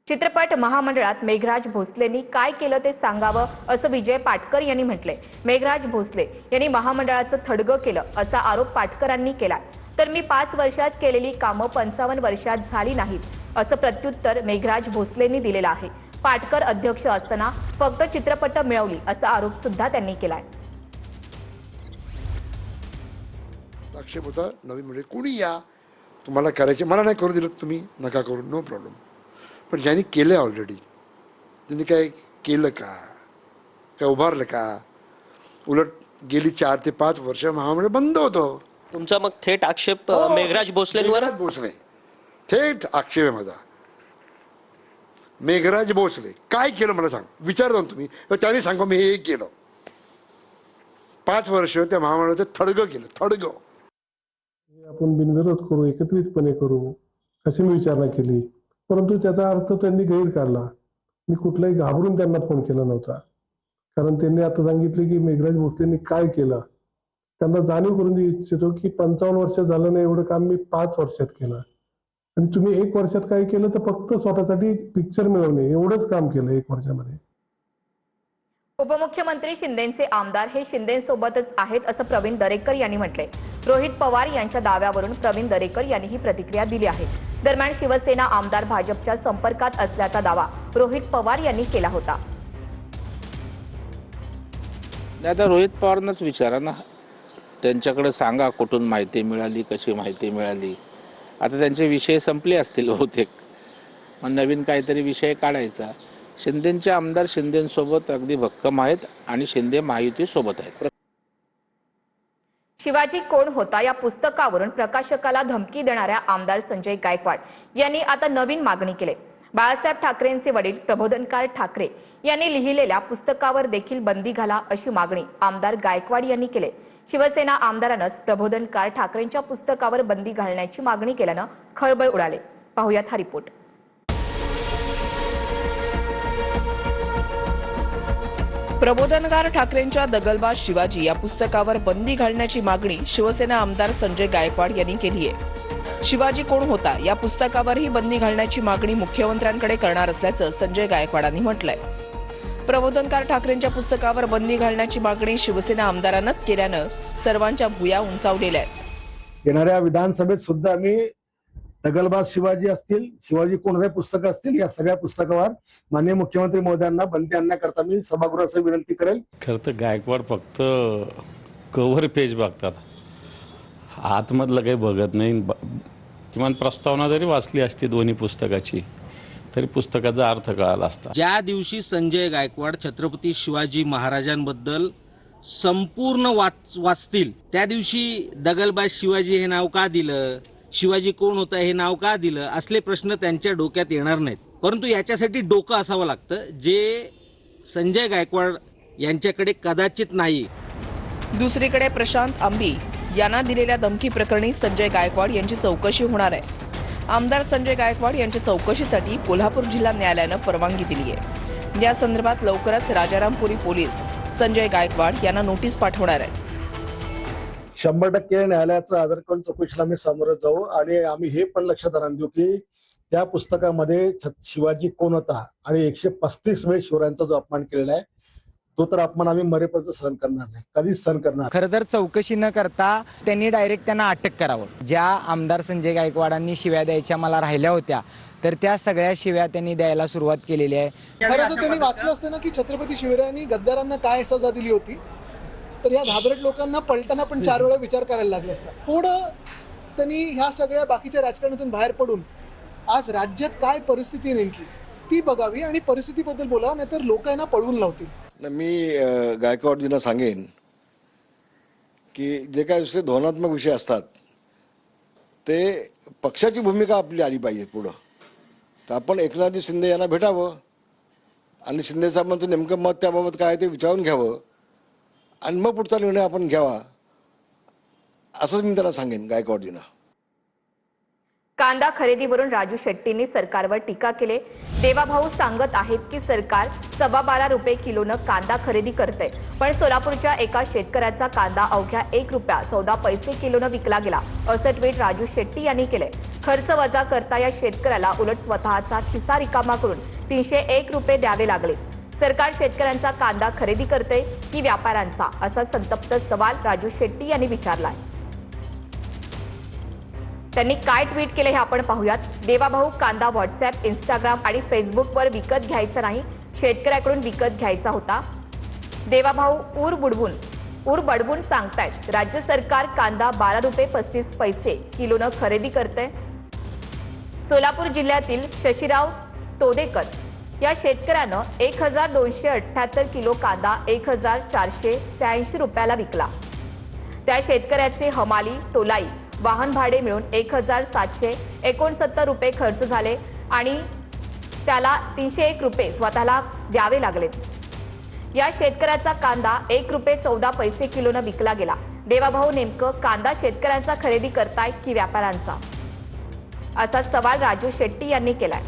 चित्रपट महामंडळात मेघराज भोसलेंनी काय केलं ते सांगावं असं विजय पाटकर यांनी म्हटलंय। मेघराज भोसले यांनी महामंडळाचं थडगं केलं असा आरोप पाटकरांनी केलाय। तर मी 5 वर्षात केलेली कामं 55 वर्षात झाली नाहीत असं प्रत्युत्तर मेघराज भोसलेंनी दिलेलं आहे। पाटकर अध्यक्ष असताना फक्त चित्रपट मिळवली असा आरोप सुद्धा त्यांनी केलाय। आक्षेप होता नवीन म्हणजे कोणी या तुम्हाला करायचे, मला नाही करू दिलं तुम्ही नका करू, नो प्रॉब्लेम। पण ज्यांनी केलं ऑलरेडी त्यांनी काय केलं का, काय उभारलं का? उलट गेली 4 ते 5 वर्ष महामंडळ बंद होतं। तुमचा मग थेट आक्षेप मेघराज भोसलेंवर? मेघराज भोसले थेट आक्षेप आहे माझा। मेघराज भोसले काय केलं मला सांग, विचारता तुम्ही, तर त्यांनी सांगा मी हे केलं। 5 वर्ष त्या महामंडळाचं थडगं केलं, थडगं। आपण बिनविरोध करू, एकत्रितपणे करू अशी मी विचारणा केली, परंतु त्याचा अर्थ त्यांनी गैर काढला। मी कुठलाही घाबरून त्यांना फोन केला नव्हता, कारण त्यांनी आता सांगितले की मेघराज भोसलेंनी काय केलं। त्यांना जाणीव करून देऊ इच्छितो की 55 वर्ष झालं नाही एवढं काम मी 5 वर्षात केलं, आणि तुम्ही 1 वर्षात काय केलं तर फक्त स्वतःसाठी पिक्चर मिळवणे एवढंच काम केलं 1 वर्षामध्ये। उपमुख्यमंत्री शिंदेंचे आमदार हे शिंदेंसोबतच आहेत असं प्रवीण दरेकर यांनी म्हटलंय। रोहित पवार यांच्या दाव्यावरून प्रवीण दरेकर यांनी ही प्रतिक्रिया दिली आहे। दरम्यान शिवसेना आमदार भाजपच्या संपर्कात असल्याचा दावा रोहित पवार यांनी केला होता। आता रोहित पवारांनाच विचारा ना, त्यांच्याकडे सांगा कुठून माहिती मिळाली, कशी माहिती मिळाली। आता त्यांचे विषय संपले असतील बहुतेक, मग नवीन काहीतरी विषय काढायचा। शिंदेचे आमदार शिंदेसोबत अगदी भक्कम आहेत आणि शिंदे महायुतीसोबत आहेत। शिवाजी कोण होता या पुस्तकावरून प्रकाशकाला धमकी देणाऱ्या आमदार संजय गायकवाड यांनी आता नवीन मागणी केली। बाळासाहेब ठाकरेंचे वडील प्रबोधनकार ठाकरे यांनी लिहिलेल्या पुस्तकावर देखील बंदी घाला अशी मागणी आमदार गायकवाड यांनी केली। शिवसेना आमदारांनाच प्रबोधनकार ठाकरेंच्या पुस्तकावर बंदी घालण्याची मागणी केल्यानं खळबळ उडाले। पाहुयात हा रिपोर्ट। प्रबोधनकार ठाकरेंच्या दगलबाज शिवाजी या पुस्तकावर बंदी घालण्याची मागणी शिवसेना आमदार संजय गायकवाड यांनी केली आहे। शिवाजी कोण होता या पुस्तकावरही बंदी घालण्याची मागणी मुख्यमंत्र्यांकडे करणार असल्याचं संजय गायकवाडांनी म्हटलंय। प्रबोधनकार ठाकरेंच्या पुस्तकावर बंदी घालण्याची मागणी शिवसेना आमदारांनाच केल्यानं सर्वांच्या भुया उंचावलेल्या आहेत। येणाऱ्या विधानसभेत सुद्धा आम्ही दगलबाज शिवाजी असतील, शिवाजी कोणते पुस्तकं असतील, या सगळ्या पुस्तकावर माननीय मुख्यमंत्री महोदयांना बंदी आणण्याकरता मी सभागृहास विनंती करेल। खरं तर गायकवाड फक्त कव्हर पेज बघतात, आतमधलं काही बघत नाही। किमान प्रस्तावना जरी वाचली असती दोन्ही पुस्तकाची तरी पुस्तकाचा अर्थ कळाला असता। ज्या दिवशी संजय गायकवाड छत्रपती शिवाजी महाराजांबद्दल संपूर्ण वाचतील त्या दिवशी दगलबाज शिवाजी हे नाव का दिलं, शिवाजी कोण होता हे नाव का दिलं, असले प्रश्न त्यांच्या डोक्यात येणार नाहीत। परंतु याच्यासाठी डोकं असावं लागतं जे संजय गायकवाड यांच्याकडे कदाचित नाही। दुसरीकडे प्रशांत आंबी यांना दिलेल्या धमकी प्रकरणी संजय गायकवाड यांची चौकशी होणार आहे। आमदार संजय गायकवाड यांच्या चौकशीसाठी कोल्हापूर जिल्हा न्यायालयानं परवानगी दिली आहे। या संदर्भात लवकरच राजारामपुरी पोलीस संजय गायकवाड यांना नोटीस पाठवणार आहेत। 100% न्यायालयाचा आदर करून चौकशीला आम्ही समोर जाऊ, आणि आम्ही हे पण लक्षात आणून देऊ की त्या पुस्तकामध्ये शिवाजी कोण होता आणि 135 वेळ शिवरायांचा जो अपमान केलेला आहे तो तर अपमान आम्ही मरेपर्यंत सहन करणार नाही, कधीच सहन करणार। खरं तर चौकशी न करता त्यांनी डायरेक्ट त्यांना अटक करावं। ज्या आमदार संजय गायकवाडांनी शिव्या द्यायच्या मला राहिल्या होत्या तर त्या सगळ्या शिव्या त्यांनी द्यायला सुरुवात केलेली आहे। खरं तर त्यांनी वाचलं असतं ना की छत्रपती शिवरायांनी गद्दारांना काय सजा दिली होती, तर या घाबरट लोकांना पलटना पण 4 वेळा विचार करायला लागला असता। थोडं त्यांनी ह्या सगळ्या बाकीच्या राजकारणातून बाहेर पडून आज राज्यात काय परिस्थिती नेमकी ती बघावी आणि परिस्थितीबद्दल बोलावं, नाहीतर लोक यांना पळवून लावतील। मी गायकवाडजींना सांगेन की जे काही दुसरे धोरणात्मक विषय असतात ते पक्षाची भूमिका आपली आली पाहिजे पुढं। तर आपण एकनाथजी शिंदे यांना भेटावं आणि शिंदे साहेबांचं नेमकं मत त्याबाबत काय ते विचारून घ्यावं आणि मग पुढचा निर्णय आपण घ्यावा, असंच मी त्यांना सांगेन गायकवाडजींना। कांदा खरेदीवरून राजू शेट्टींनी सरकारवर टीका केली। देवाभाऊ सांगत आहेत की सरकार 12.25 रुपये किलोनं कांदा खरेदी करते, पण सोलापूरच्या एका शेतकऱ्याचा कांदा अवघ्या 1 रुपया 14 पैसे किलोनं विकला गेला असं ट्विट राजू शेट्टी यांनी केले। खर्च वजा करता या शेतकऱ्याला उलट स्वतःचा खिसा रिकामा करून 301 रुपये द्यावे लागले. सरकार शेतकऱ्यांचा कांदा खरेदी करते की व्यापाऱ्यांचा, असा संतप्त सवाल राजू शेट्टी यांनी विचारलाय. त्यांनी काय ट्विट केले हे आपण पाहूयात. देवाभाऊ, कांदा व्हॉट्सअप, इंस्टाग्राम आणि फेसबुकवर विकत घ्यायचा नाही, शेतकऱ्याकडून विकत घ्यायचा होता. देवाभाऊ ऊर बडवून सांगतायत राज्य सरकार कांदा 12 रुपये 35 पैसे किलोनं खरेदी करते. सोलापूर जिल्ह्यातील शशीराव तोदेकर या शेतकऱ्यानं 1278 किलो कांदा 1486 रुपयाला विकला. त्या शेतकऱ्याचे हमाली, तोलाई, वाहन भाडे मिळून 1769 रुपये खर्च झाले आणि त्याला 301 रुपये स्वतःला द्यावे लागले. या शेतकऱ्याचा कांदा 1 रुपये 14 पैसे किलोनं विकला गेला. देवाभाऊ, नेमकं कांदा शेतकऱ्यांचा खरेदी करताय की व्यापाऱ्यांचा, असा सवाल राजू शेट्टी यांनी केलाय.